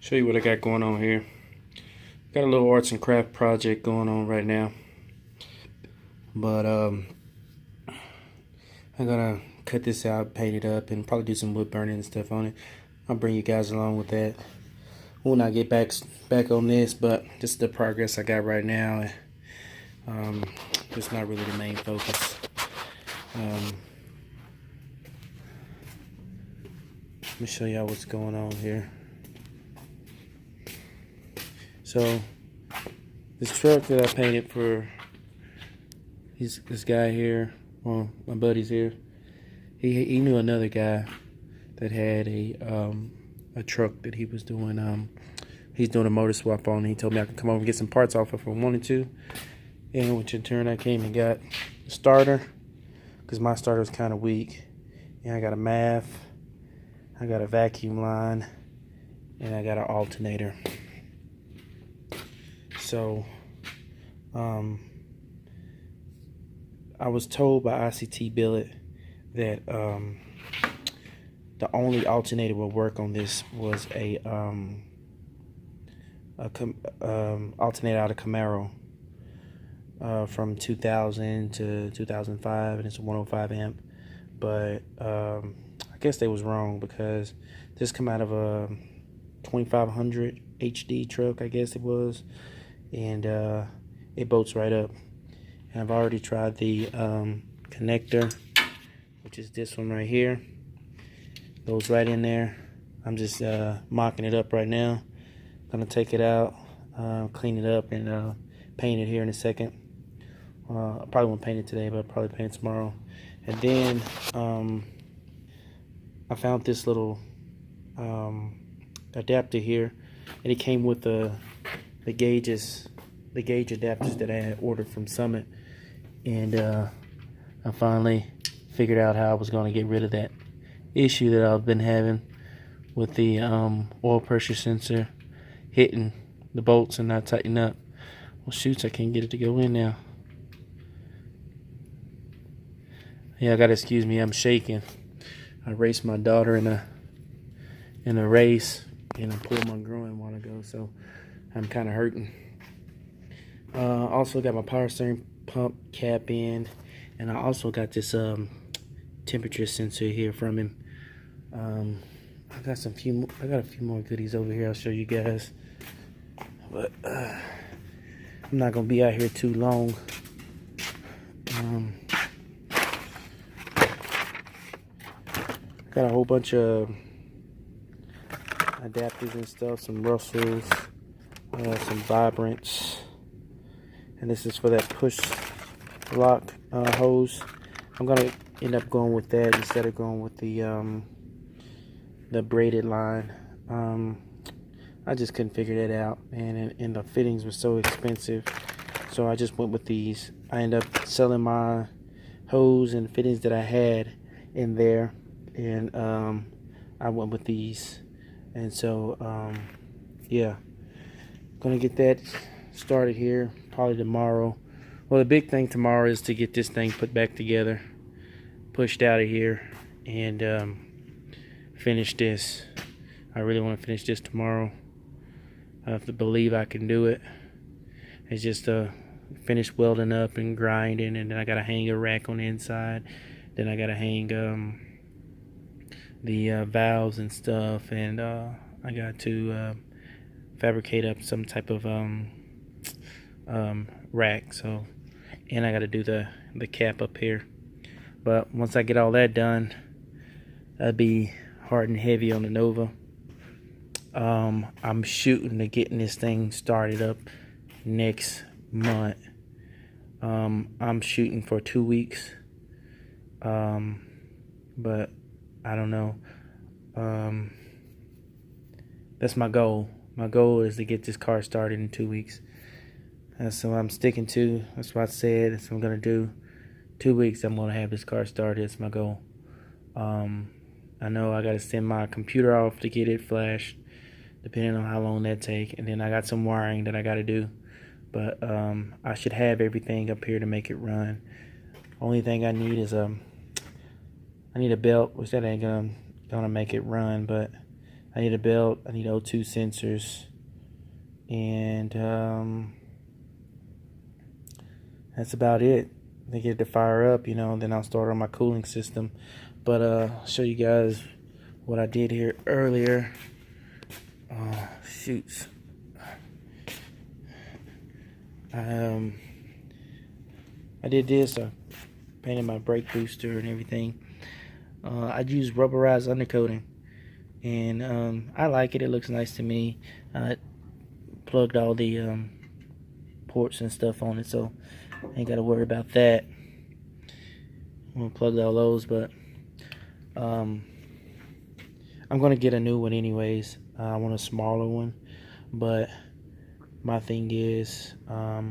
Show you what I got going on here. Got a little arts and craft project going on right now, but I'm gonna cut this out, paint it up, and probably do some wood burning and stuff on it. I'll bring you guys along with that when I get back on this, but this is the progress I got right now. It's not really the main focus. Let me show y'all what's going on here. So this truck that I painted for this guy here, well, my buddy's here. He knew another guy that had a truck that he was doing. He's doing a motor swap on. He told me I could come over and get some parts off if I wanted to, and which in turn I came and got a starter because my starter was kind of weak. And I got a MAF, I got a vacuum line, and I got an alternator. So, I was told by ICT Billet that the only alternator will work on this was a alternator out of Camaro from 2000 to 2005, and it's a 105 amp. But I guess they was wrong because this come out of a 2500 HD truck, I guess it was. And it bolts right up. And I've already tried the connector, which is this one right here. Goes right in there. I'm just mocking it up right now. Gonna take it out, clean it up, and paint it here in a second. I probably won't paint it today, but I'll probably paint it tomorrow. And then I found this little adapter here, and it came with the gauge adapters that I had ordered from Summit, and I finally figured out how I was going to get rid of that issue that I've been having with the oil pressure sensor hitting the bolts and not tightening up. Well, shoots, I can't get it to go in now. Yeah, I gotta excuse me, I'm shaking. I raced my daughter in a race, and I pulled my groin a while ago, so I'm kind of hurting. Also got my power steering pump cap in, and I also got this temperature sensor here from him. I got a few more goodies over here I'll show you guys, but I'm not gonna be out here too long. Got a whole bunch of adapters and stuff, some Russells, some Vibrants, and this is for that push lock hose. I'm gonna end up going with that instead of going with the braided line. I just couldn't figure that out, and the fittings were so expensive, so I just went with these. I ended up selling my hose and fittings that I had in there, and I went with these. And so yeah, gonna get that started here probably tomorrow. Well, the big thing tomorrow is to get this thing put back together, pushed out of here, and finish this. I really want to finish this tomorrow. I have to believe I can do it. It's just finish welding up and grinding, and then I gotta hang a rack on the inside. Then I gotta hang the valves and stuff, and I got to fabricate up some type of rack. So, and I got to do the cap up here. But once I get all that done, I'll be hard and heavy on the Nova. I'm shooting to getting this thing started up next month. I'm shooting for 2 weeks, but I don't know. That's my goal. My goal is to get this car started in 2 weeks. So I'm sticking to. That's what I said. That's what I'm gonna do. 2 weeks, I'm gonna have this car started. That's my goal. I know I gotta send my computer off to get it flashed, depending on how long that take. And then I got some wiring that I gotta do. But I should have everything up here to make it run. Only thing I need is I need a belt, which that ain't gonna make it run, but I need a belt, I need O2 sensors, and that's about it. They get it to fire up, you know, then I'll start on my cooling system. But I'll show you guys what I did here earlier. Shoots. I did this. I painted my brake booster and everything. I used rubberized undercoating, and I like it. It looks nice to me. I plugged all the ports and stuff on it, so I ain't got to worry about that. I'm gonna plug all those, but I'm gonna get a new one anyways. I want a smaller one, but my thing is I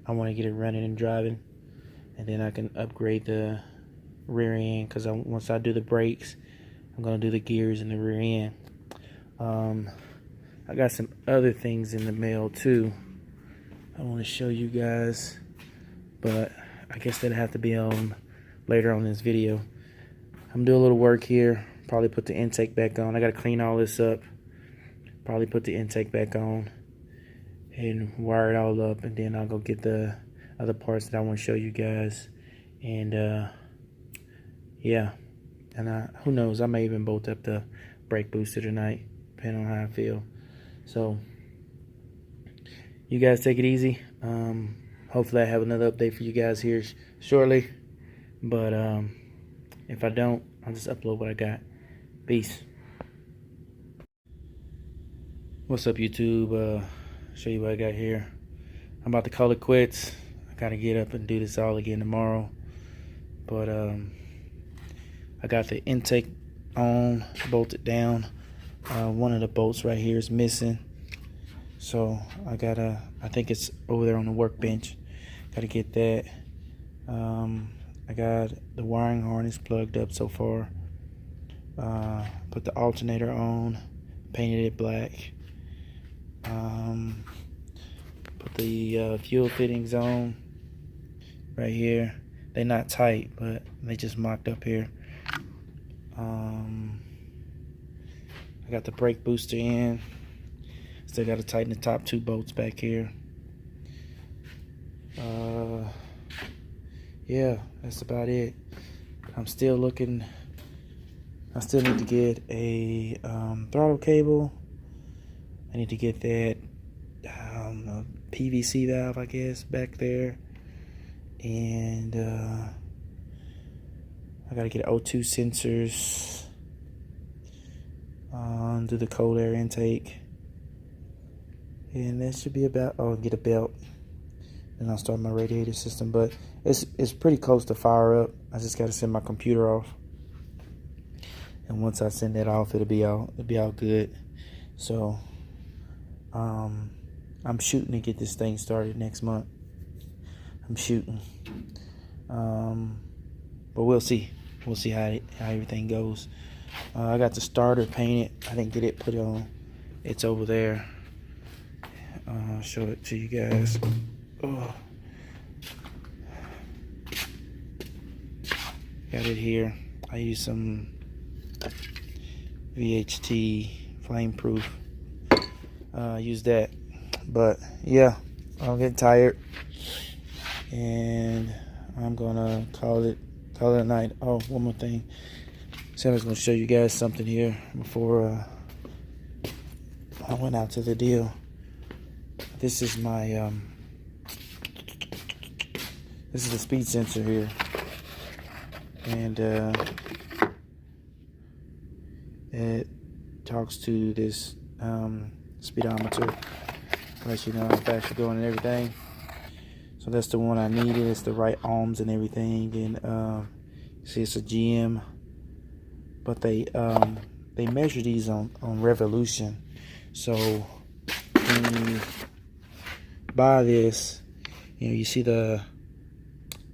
want to get it running and driving, and then I can upgrade the rear end, because once I do the brakes, I'm gonna do the gears in the rear end. I got some other things in the mail too I want to show you guys, but I guess that'll have to be on later on in this video. I'm doing a little work here. Probably put the intake back on. I gotta clean all this up. Probably put the intake back on and wire it all up, and then I'll go get the other parts that I want to show you guys. And yeah, and who knows, I may even bolt up the brake booster tonight, depending on how I feel. So you guys take it easy. Hopefully I have another update for you guys here shortly, but if I don't, I'll just upload what I got. Peace. What's up, YouTube? Show you what I got here. I'm about to call it quits. I gotta get up and do this all again tomorrow, but I got the intake on, bolted down. One of the bolts right here is missing, so I think it's over there on the workbench. Gotta get that. I got the wiring harness plugged up so far. Put the alternator on, painted it black. Put the fuel fittings on right here. They're not tight, but they just mocked up here. I got the brake booster in. Still got to tighten the top two bolts back here. Yeah, that's about it. I'm still looking. I still need to get a throttle cable. I need to get that PVC valve, I guess, back there. And I gotta get O2 sensors, do the cold air intake, and that should be about. Oh, get a belt, and I'll start my radiator system. But it's pretty close to fire up. I just gotta send my computer off, and once I send that off, it'll be all good. So I'm shooting to get this thing started next month. I'm shooting, but we'll see. We'll see how everything goes. I got the starter painted. I didn't get it put on. It's over there. I'll show it to you guys. Oh. Got it here. I use some VHT flameproof. Use that. But yeah, I'm getting tired, and I'm gonna call it a night. Oh, one more thing. So I was gonna show you guys something here before I went out to the deal. This is my this is the speed sensor here, and it talks to this speedometer, let you know how fast you're going and everything. So that's the one I needed. It's the right ohms and everything. And see, it's a GM, but they measure these on revolution. So when you buy this, you know, you see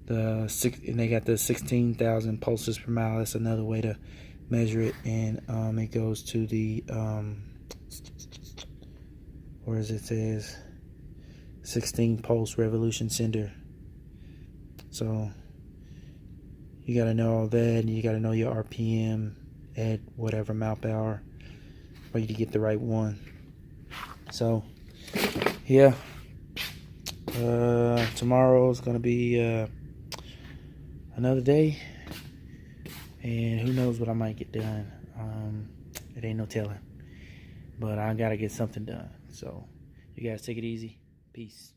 and they got the 16,000 pulses per mile. That's another way to measure it. And it goes to the where is it says 16 pulse revolution sender. So you got to know all that, and you got to know your RPM at whatever mile per hour. for you to get the right one. So yeah, tomorrow is gonna be another day, and who knows what I might get done. It ain't no telling, but I gotta get something done. So you guys take it easy. Peace.